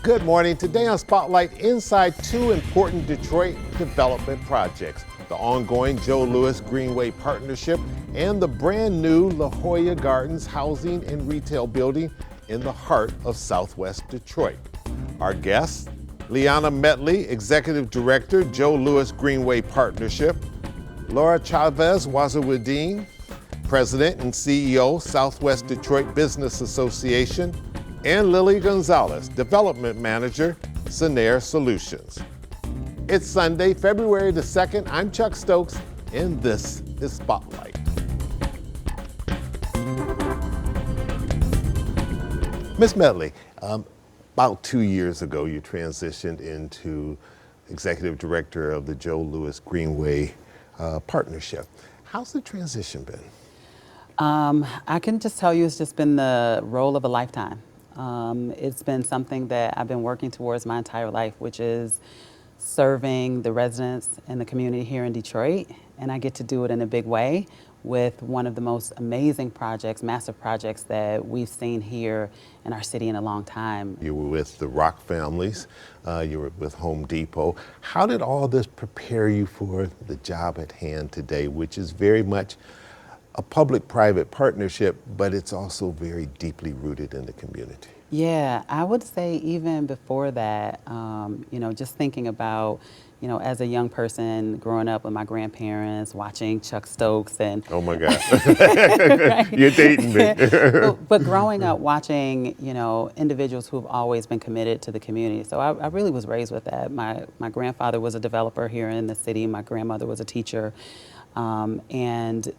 Good morning. Today on Spotlight, inside two important Detroit development projects, the ongoing Joe Louis Greenway Partnership and the brand new La Joya Gardens housing and retail building in the heart of Southwest Detroit. Our guests, Liana Metley, Executive Director, Joe Louis Greenway Partnership, Laura Chavez Wazawadeen, President and CEO, Southwest Detroit Business Association, and Lily Gonzalez, Development Manager, Scenair Solutions. It's Sunday, February the 2nd. I'm Chuck Stokes, and this is Spotlight. Ms. Metley, about 2 years ago, you transitioned into Executive Director of the Joe Louis Greenway Partnership. How's the transition been? I can just tell you it's just been the role of a lifetime. It's been something that I've been working towards my entire life, which is serving the residents and the community here in Detroit. And I get to do it in a big way with one of the most amazing projects, massive projects that we've seen here in our city in a long time. You were with the Rock families, you were with Home Depot. How did all this prepare you for the job at hand today, which is very much a public-private partnership, but it's also very deeply rooted in the community? Yeah, I would say even before that, just thinking about, as a young person growing up with my grandparents, watching Chuck Stokes and... Oh my God, right? You're dating me. but growing up watching, individuals who've always been committed to the community. So I really was raised with that. My grandfather was a developer here in the city. My grandmother was a teacher. And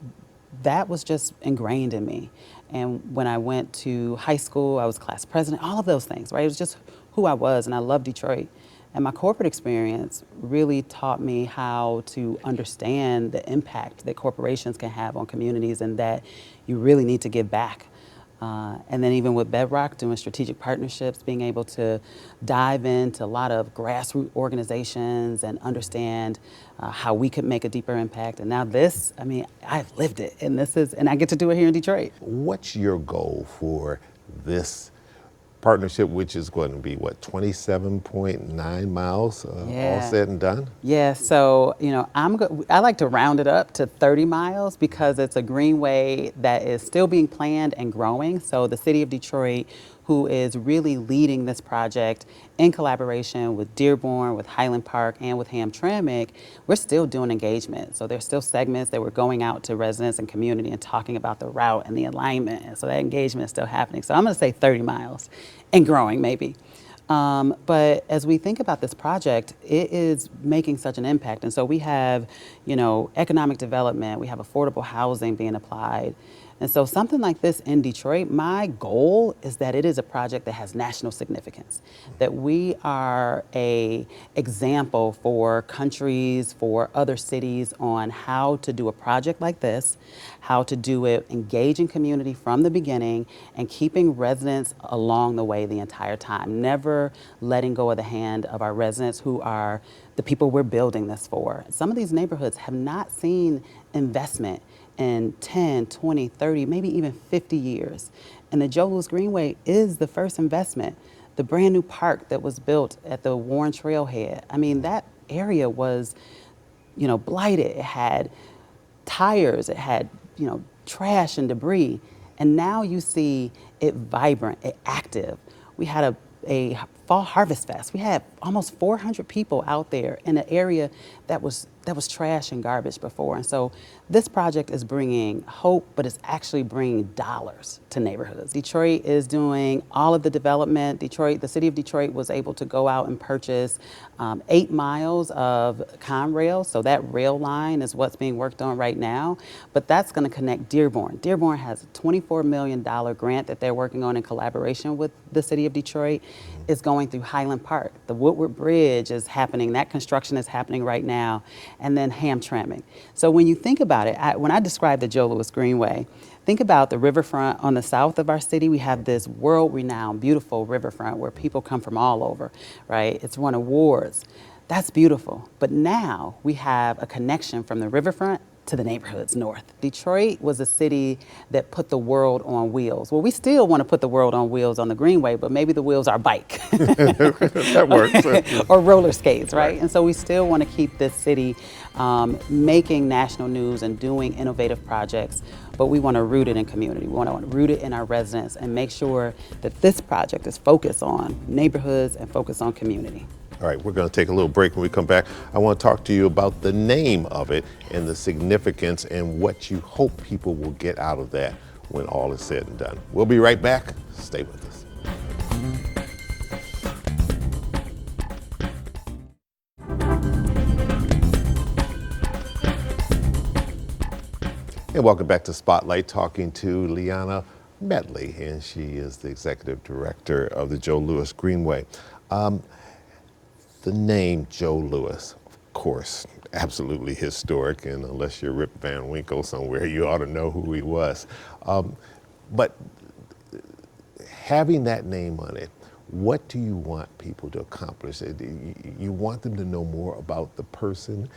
that was just ingrained in me. And when I went to high school, I was class president, all of those things, right? It was just who I was, and I love Detroit. And my corporate experience really taught me how to understand the impact that corporations can have on communities and that you really need to give back. And then even with Bedrock, doing strategic partnerships, being able to dive into a lot of grassroots organizations and understand how we could make a deeper impact. And now this, I've lived it, and I get to do it here in Detroit. What's your goal for this partnership, which is going to be, 27.9 miles, all said and done? Yeah, so, I like to round it up to 30 miles because it's a greenway that is still being planned and growing. So the city of Detroit, who is really leading this project in collaboration with Dearborn, with Highland Park, and with Hamtramck, we're still doing engagement. So there's still segments that we're going out to residents and community and talking about the route and the alignment. And so that engagement is still happening. So I'm gonna say 30 miles and growing maybe. But as we think about this project, it is making such an impact. And so we have, economic development, we have affordable housing being applied. And so something like this in Detroit, my goal is that it is a project that has national significance, that we are an example for countries, for other cities on how to do a project like this, how to do it engaging community from the beginning and keeping residents along the way the entire time, never letting go of the hand of our residents who are the people we're building this for. Some of these neighborhoods have not seen investment in 10, 20, 30, maybe even 50 years. And the Joe Louis Greenway is the first investment. The brand new park that was built at the Warren Trailhead. That area was, blighted. It had tires, it had, trash and debris. And now you see it vibrant, it active. We had a Fall Harvest Fest. We had almost 400 people out there in an area that was trash and garbage before. And so this project is bringing hope, but it's actually bringing dollars to neighborhoods. Detroit is doing all of the development. The city of Detroit was able to go out and purchase 8 miles of Conrail. So that rail line is what's being worked on right now. But that's going to connect Dearborn. Dearborn has a $24 million grant that they're working on in collaboration with the city of Detroit. It's going through Highland Park. The Woodward Bridge is happening. That construction is happening right now. And then Hamtramck. So when you think about it, when I describe the Joe Louis Greenway, think about the riverfront on the south of our city. We have this world-renowned, beautiful riverfront where people come from all over, right? It's won awards. That's beautiful. But now we have a connection from the riverfront to the neighborhoods north. Detroit was a city that put the world on wheels. Well, we still want to put the world on wheels on the Greenway, but maybe the wheels are bike. That works. Or roller skates, right? Right. And so we still want to keep this city making national news and doing innovative projects, but we want to root it in community. We want to root it in our residents and make sure that this project is focused on neighborhoods and focused on community. All right, we're going to take a little break. When we come back, I want to talk to you about the name of it and the significance and what you hope people will get out of that when all is said and done. We'll be right back. Stay with us. And welcome back to Spotlight, talking to Liana Medley, and she is the executive director of the Joe Louis Greenway. The name Joe Louis, of course, absolutely historic, and unless you're Rip Van Winkle somewhere, you ought to know who he was. But having that name on it, what do you want people to accomplish? You want them to know more about the person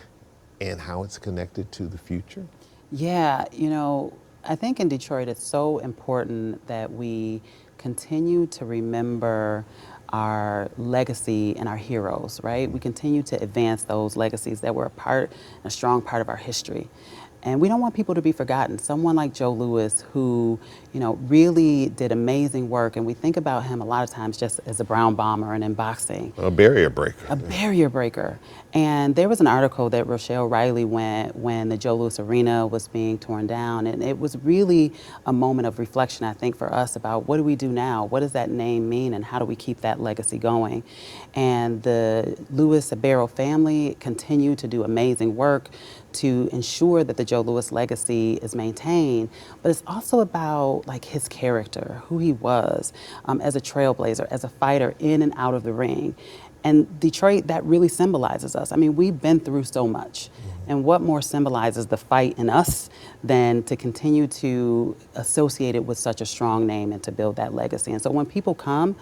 and how it's connected to the future? Yeah, you know, I think in Detroit it's so important that we continue to remember our legacy and our heroes, right? We continue to advance those legacies that were a strong part of our history. And we don't want people to be forgotten. Someone like Joe Louis, who, you know, really did amazing work, and we think about him a lot of times just as a brown bomber and in boxing. A barrier breaker. A barrier breaker. And there was an article that Rochelle Riley went when the Joe Louis Arena was being torn down, and it was really a moment of reflection, I think, for us about what do we do now? What does that name mean, and how do we keep that legacy going? And the Louis Barrow family continue to do amazing work to ensure that the Joe Louis legacy is maintained, but it's also about like his character, who he was as a trailblazer, as a fighter in and out of the ring. And Detroit, that really symbolizes us. I mean, we've been through so much. And what more symbolizes the fight in us than to continue to associate it with such a strong name and to build that legacy? And so when people come,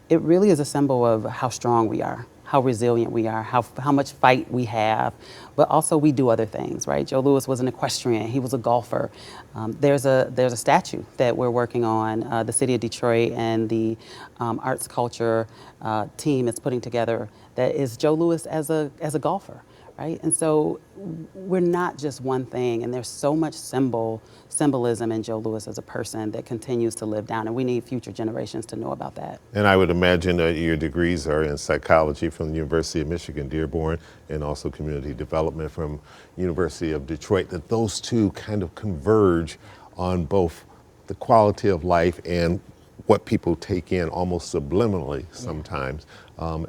it really is a symbol of how strong we are, how resilient we are, how much fight we have, but also we do other things, right? Joe Louis was an equestrian, he was a golfer. There's a statue that we're working on, the city of Detroit and the arts culture team is putting together that is Joe Louis as a golfer, right? And so we're not just one thing, and there's so much symbolism in Joe Louis as a person that continues to live down, and we need future generations to know about that. And I would imagine that your degrees are in psychology from the University of Michigan, Dearborn, and also community development from University of Detroit, that those two kind of converge on both the quality of life and what people take in almost subliminally sometimes,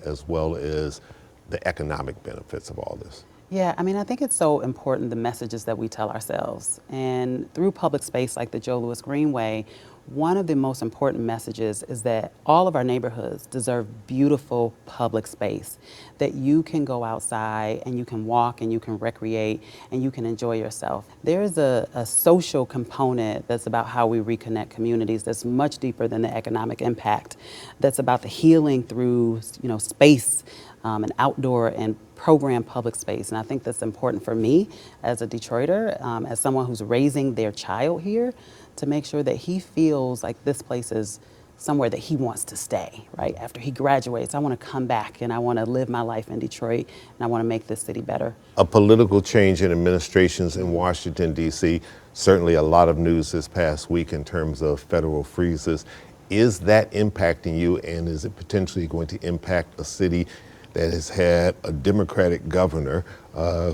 as well as the economic benefits of all this. Yeah, I mean, I think it's so important, the messages that we tell ourselves. And through public space like the Joe Louis Greenway, one of the most important messages is that all of our neighborhoods deserve beautiful public space, that you can go outside and you can walk and you can recreate and you can enjoy yourself. There's a social component that's about how we reconnect communities that's much deeper than the economic impact, that's about the healing through, you know, space, and outdoor and program public space. And I think that's important for me as a Detroiter, as someone who's raising their child here, to make sure that he feels like this place is somewhere that he wants to stay, right? After he graduates, I want to come back and I want to live my life in Detroit and I want to make this city better. A political change in administrations in Washington, D.C., certainly a lot of news this past week in terms of federal freezes. Is that impacting you, and is it potentially going to impact a city that has had a Democratic governor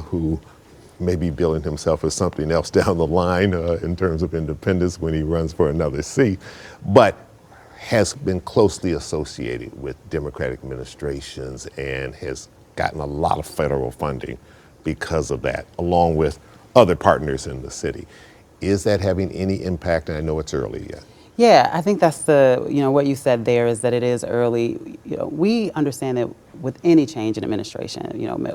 who may be billing himself as something else down the line in terms of independence when he runs for another seat, but has been closely associated with Democratic administrations and has gotten a lot of federal funding because of that, along with other partners in the city. Is that having any impact? And I know it's early yet. Yeah, I think that's what you said there is that it is early. You know, we understand that with any change in administration,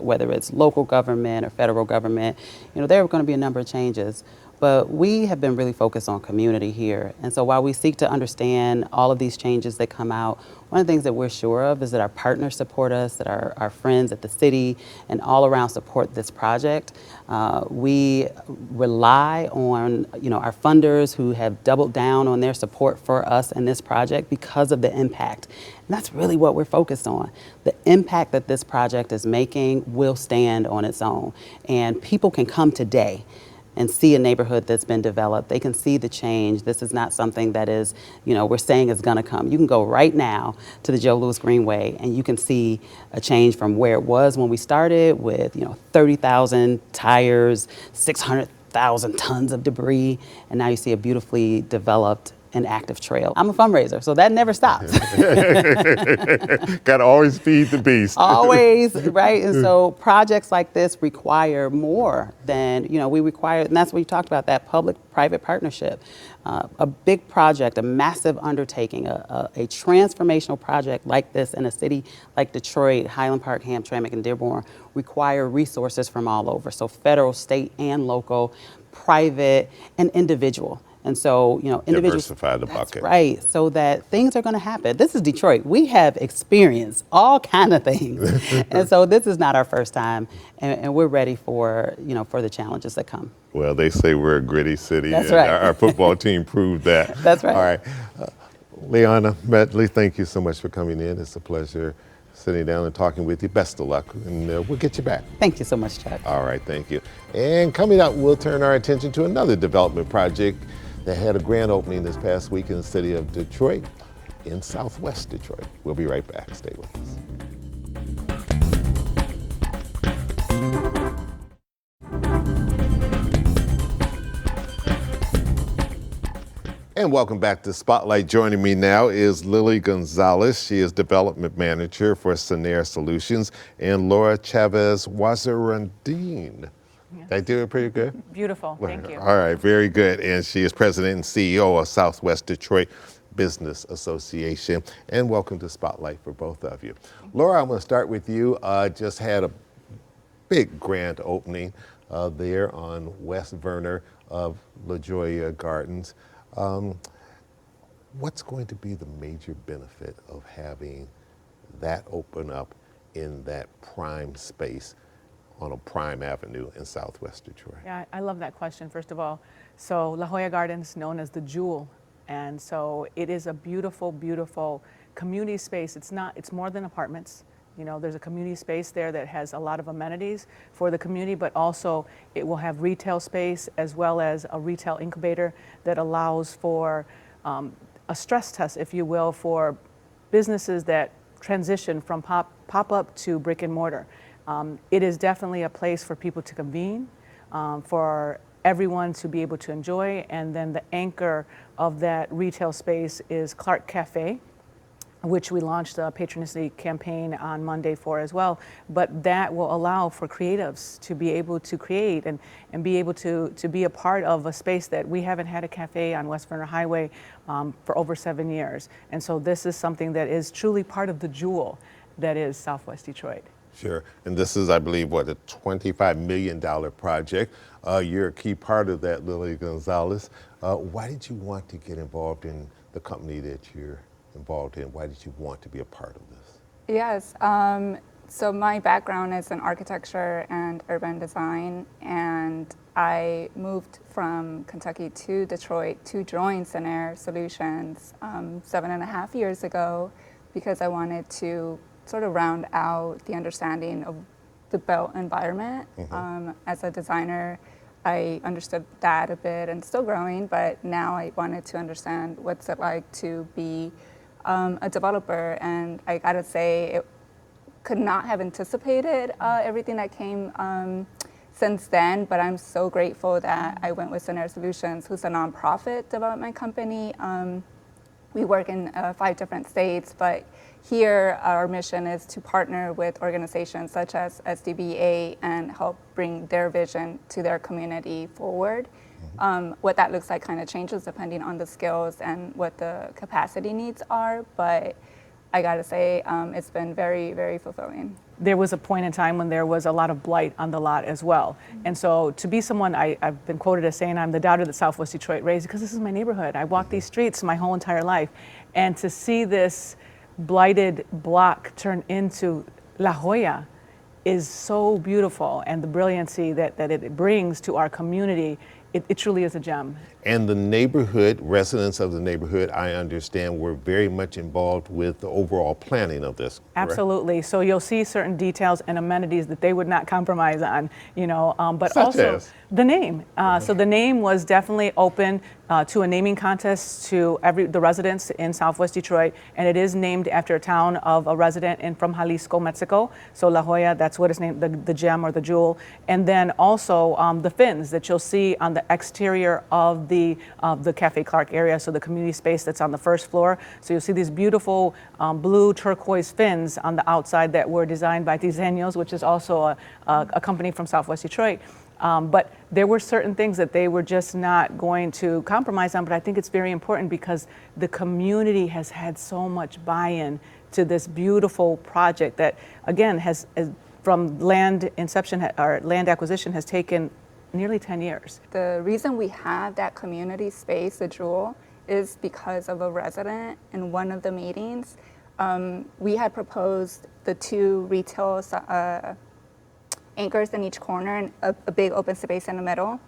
whether it's local government or federal government, there are going to be a number of changes. But we have been really focused on community here. And so while we seek to understand all of these changes that come out, one of the things that we're sure of is that our partners support us, that our friends at the city and all around support this project. We rely on our funders who have doubled down on their support for us and this project because of the impact. And that's really what we're focused on. The impact that this project is making will stand on its own. And people can come today and see a neighborhood that's been developed. They can see the change. This is not something that is, we're saying is gonna come. You can go right now to the Joe Louis Greenway and you can see a change from where it was when we started with, 30,000 tires, 600,000 tons of debris, and now you see a beautifully developed and active trail. I'm a fundraiser, so that never stops. Gotta always feed the beast. Always, right? And so projects like this require more than, we require, and that's what you talked about, that public-private partnership. A big project, a massive undertaking, a transformational project like this in a city like Detroit, Highland Park, Hamtramck, and Dearborn require resources from all over. So federal, state, and local, private, and individual. And so, individuals. Diversify the bucket. That's right, so that things are going to happen. This is Detroit. We have experienced all kind of things. And so this is not our first time, and we're ready for, for the challenges that come. Well, they say we're a gritty city. That's and right. Our football team proved that. That's right. All right. Leona Medley, thank you so much for coming in. It's a pleasure sitting down and talking with you. Best of luck, and we'll get you back. Thank you so much, Chuck. All right, thank you. And coming up, we'll turn our attention to another development project that had a grand opening this past week in the city of Detroit, in Southwest Detroit. We'll be right back. Stay with us. And welcome back to Spotlight. Joining me now is Lily Gonzalez. She is Development Manager for Scenair Solutions, and Laura Chavez-Wazirandine. Yes. Did I do it pretty good? Beautiful, thank you. All right, very good. And she is President and CEO of Southwest Detroit Business Association. And welcome to Spotlight for both of you. Laura, I'm going to start with you. Just had a big grand opening there on West Verner of LaJoya Gardens. What's going to be the major benefit of having that open up in that prime space on a prime avenue in Southwest Detroit? Yeah, I love that question, first of all. So La Jolla Gardens, known as the Jewel, and so it is a beautiful, beautiful community space. It's more than apartments. There's a community space there that has a lot of amenities for the community, but also it will have retail space as well as a retail incubator that allows for a stress test, if you will, for businesses that transition from pop-up to brick and mortar. It is definitely a place for people to convene, for everyone to be able to enjoy, and then the anchor of that retail space is Clark Cafe, which we launched a patronicity campaign on Monday for as well. But that will allow for creatives to be able to create and be able to be a part of a space that we haven't had a cafe on West Verner Highway for over 7 years. And so this is something that is truly part of the jewel that is Southwest Detroit. Sure, and this is, I believe, a $25 million project. You're a key part of that, Lily Gonzalez. Why did you want to get involved in the company that you're involved in? Why did you want to be a part of this? Yes, so my background is in architecture and urban design, and I moved from Kentucky to Detroit to join Scenair Solutions 7.5 years ago because I wanted to sort of round out the understanding of the built environment. As a designer, I understood that a bit and still growing, but now I wanted to understand what's it like to be a developer. And I gotta say, it could not have anticipated everything that came since then, but I'm so grateful that I went with Scenair Solutions, who's a nonprofit development company. We work in 5 different states, but here our mission is to partner with organizations such as SDBA and help bring their vision to their community forward. What that looks like kind of changes depending on the skills and what the capacity needs are, but I gotta say, it's been very, very fulfilling. There was a point in time when there was a lot of blight on the lot as well. And so to be someone, I've been quoted as saying I'm the daughter that Southwest Detroit raised because this is my neighborhood. I walked these streets my whole entire life. And to see this blighted block turn into La Joya is so beautiful, and the brilliancy that it brings to our community, it truly is a gem. And the neighborhood, residents of the neighborhood, I understand, were very much involved with the overall planning of this, correct? Absolutely. So you'll see certain details and amenities that they would not compromise on, but Such also as? the name. So the name was definitely open to a naming contest to the residents in Southwest Detroit, and it is named after a town of a resident from Jalisco, Mexico. So La Joya, that's what it's named, the gem or the jewel. And then also the fins that you'll see on the exterior of the Cafe Clark area, so the community space that's on the first floor. So you'll see these beautiful blue turquoise fins on the outside that were designed by Diseños, which is also a company from Southwest Detroit. But there were certain things that they were just not going to compromise on, but I think it's very important because the community has had so much buy-in to this beautiful project that, again, has from land inception or land acquisition has taken nearly 10 years. The reason we have that community space, the Jewel, is because of a resident in one of the meetings. We had proposed the 2 retail anchors in each corner and a big open space in the middle.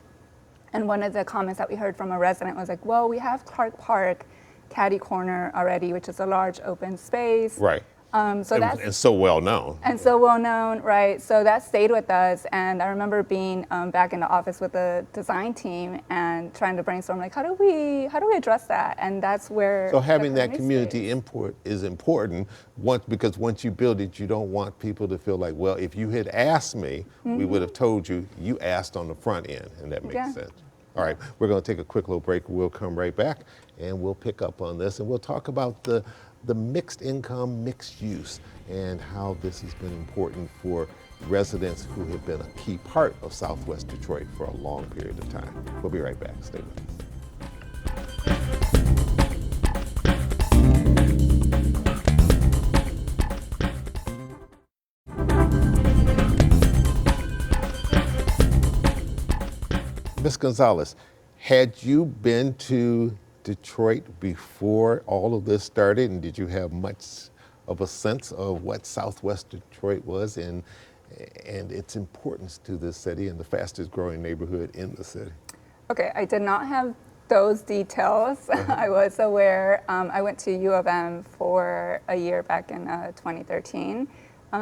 And one of the comments that we heard from a resident was like, well, we have Clark Park Caddy Corner already, which is a large open space. Right. And so well known. And so well known, right? So that stayed with us. And I remember being back in the office with the design team and trying to brainstorm, like, how do we address that? And that's where. So having that community input is important because once you build it, you don't want people to feel like, well, if you had asked me, we would have told you. You asked on the front end, and that makes sense. All right, we're going to take a quick little break. We'll come right back, and we'll pick up on this, and we'll talk about the mixed income, mixed use, and how this has been important for residents who have been a key part of Southwest Detroit for a long period of time. We'll be right back. Stay with us. Ms. Gonzalez, had you been to Detroit before all of this started, and did you have much of a sense of what Southwest Detroit was and its importance to this city and the fastest growing neighborhood in the city? Okay, I did not have those details. I was aware. I went to U of M for a year back in 2013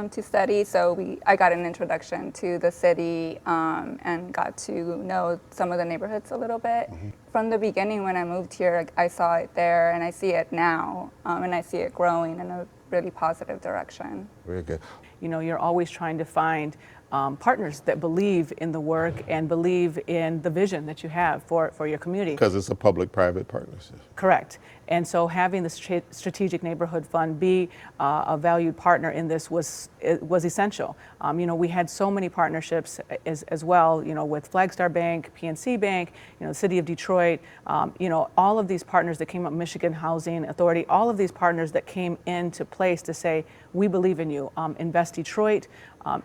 to study, so I got an introduction to the city and got to know some of the neighborhoods a little bit. From the beginning, when I moved here, I saw it there, and I see it now, and I see it growing in a really positive direction. Very good. You're always trying to find partners that believe in the work and believe in the vision that you have for your community. Because it's a public-private partnership. Correct. And so having the Strategic Neighborhood Fund be a valued partner in this was essential. We had so many partnerships as well, with Flagstar Bank, PNC Bank, the City of Detroit, all of these partners that came up, Michigan Housing Authority, all of these partners that came into place to say, we believe in you, Invest Detroit.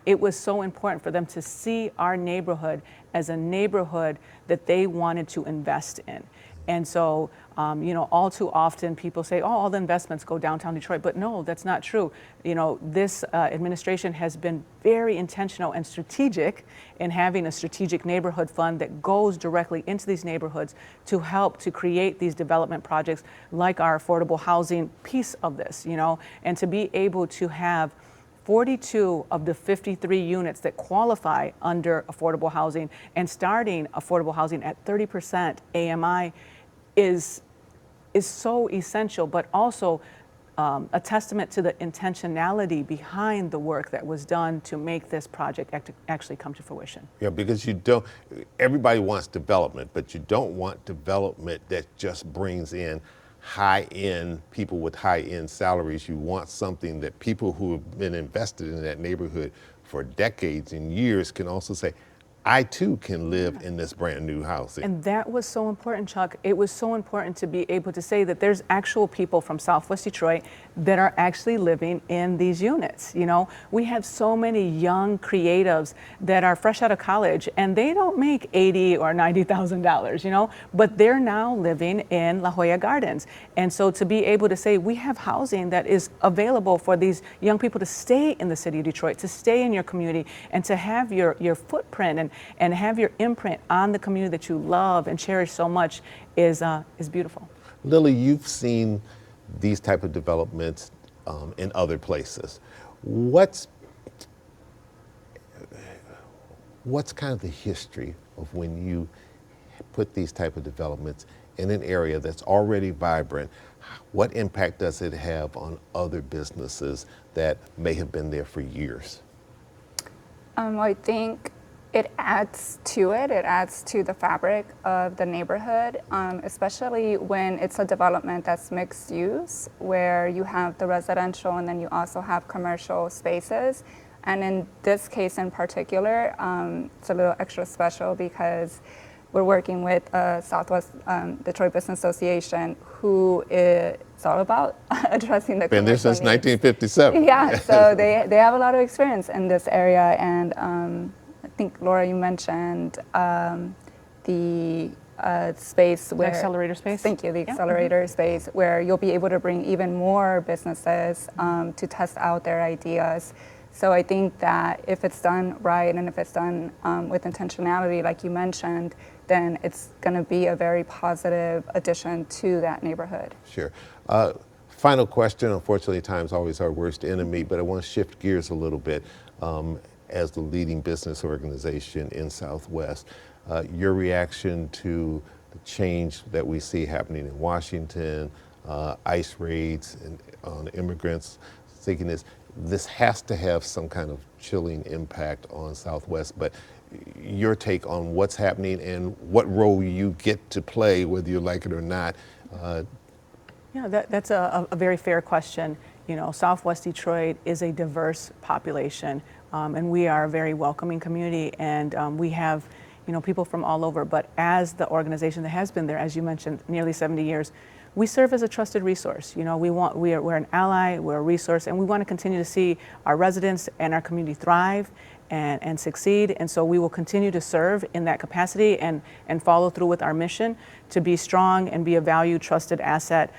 It was so important for them to see our neighborhood as a neighborhood that they wanted to invest in. And so, all too often people say, oh, all the investments go downtown Detroit, but no, that's not true. This administration has been very intentional and strategic in having a strategic neighborhood fund that goes directly into these neighborhoods to help to create these development projects like our affordable housing piece of this, and to be able to have 42 of the 53 units that qualify under affordable housing and starting affordable housing at 30% AMI is so essential, but also a testament to the intentionality behind the work that was done to make this project actually come to fruition. Yeah, because everybody wants development, but you don't want development that just brings in high-end people with high-end salaries. You want something that people who have been invested in that neighborhood for decades and years can also say, I too can live in this brand new housing. And that was so important, Chuck. It was so important to be able to say that there's actual people from Southwest Detroit that are actually living in these units. You know, we have so many young creatives that are fresh out of college and they don't make $80,000 or $90,000, you know, but they're now living in La Joya Gardens. And so to be able to say we have housing that is available for these young people to stay in the city of Detroit, to stay in your community, and to have your footprint and have your imprint on the community that you love and cherish so much is beautiful. Lily, you've seen these type of developments in other places. What's kind of the history of when you put these type of developments in an area that's already vibrant? What impact does it have on other businesses that may have been there for years? I think it adds to it. It adds to the fabric of the neighborhood, especially when it's a development that's mixed use, where you have the residential and then you also have commercial spaces. And in this case in particular, it's a little extra special because we're working with Southwest Detroit Business Association, who is all about addressing the Been there since 1957. Yeah, so they have a lot of experience in this area, and I think, Laura, you mentioned the space where... The accelerator space? Thank you, the accelerator space, where you'll be able to bring even more businesses to test out their ideas. So I think that if it's done right and if it's done with intentionality, like you mentioned, then it's going to be a very positive addition to that neighborhood. Sure. Final question. Unfortunately, time's always our worst enemy, but I want to shift gears a little bit. As the leading business organization in Southwest, your reaction to the change that we see happening in Washington, ICE raids on immigrants, thinking this has to have some kind of chilling impact on Southwest, but your take on what's happening and what role you get to play, whether you like it or not. Yeah, that's a very fair question. You know, Southwest Detroit is a diverse population, and we are a very welcoming community, and we have, you know, people from all over. But as the organization that has been there, as you mentioned, nearly 70 years, we serve as a trusted resource. You know, we're an ally, we're a resource, and we want to continue to see our residents and our community thrive and succeed. And so we will continue to serve in that capacity and follow through with our mission to be strong and be a valued, trusted asset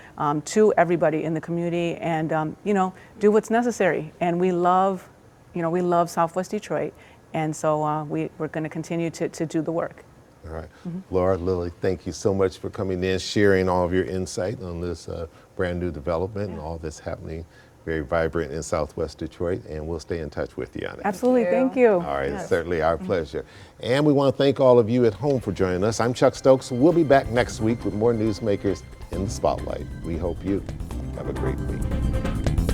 to everybody in the community, and you know, do what's necessary. And we love, you know, we love Southwest Detroit, and so we're going to continue to do the work. All right. Laura, Lily, thank you so much for coming in, sharing all of your insight on this brand new development and all that's happening, very vibrant in Southwest Detroit, and we'll stay in touch with you on it. Absolutely, thank you. All right, it's certainly our pleasure. And we want to thank all of you at home for joining us. I'm Chuck Stokes. We'll be back next week with more newsmakers in the spotlight. We hope you have a great week.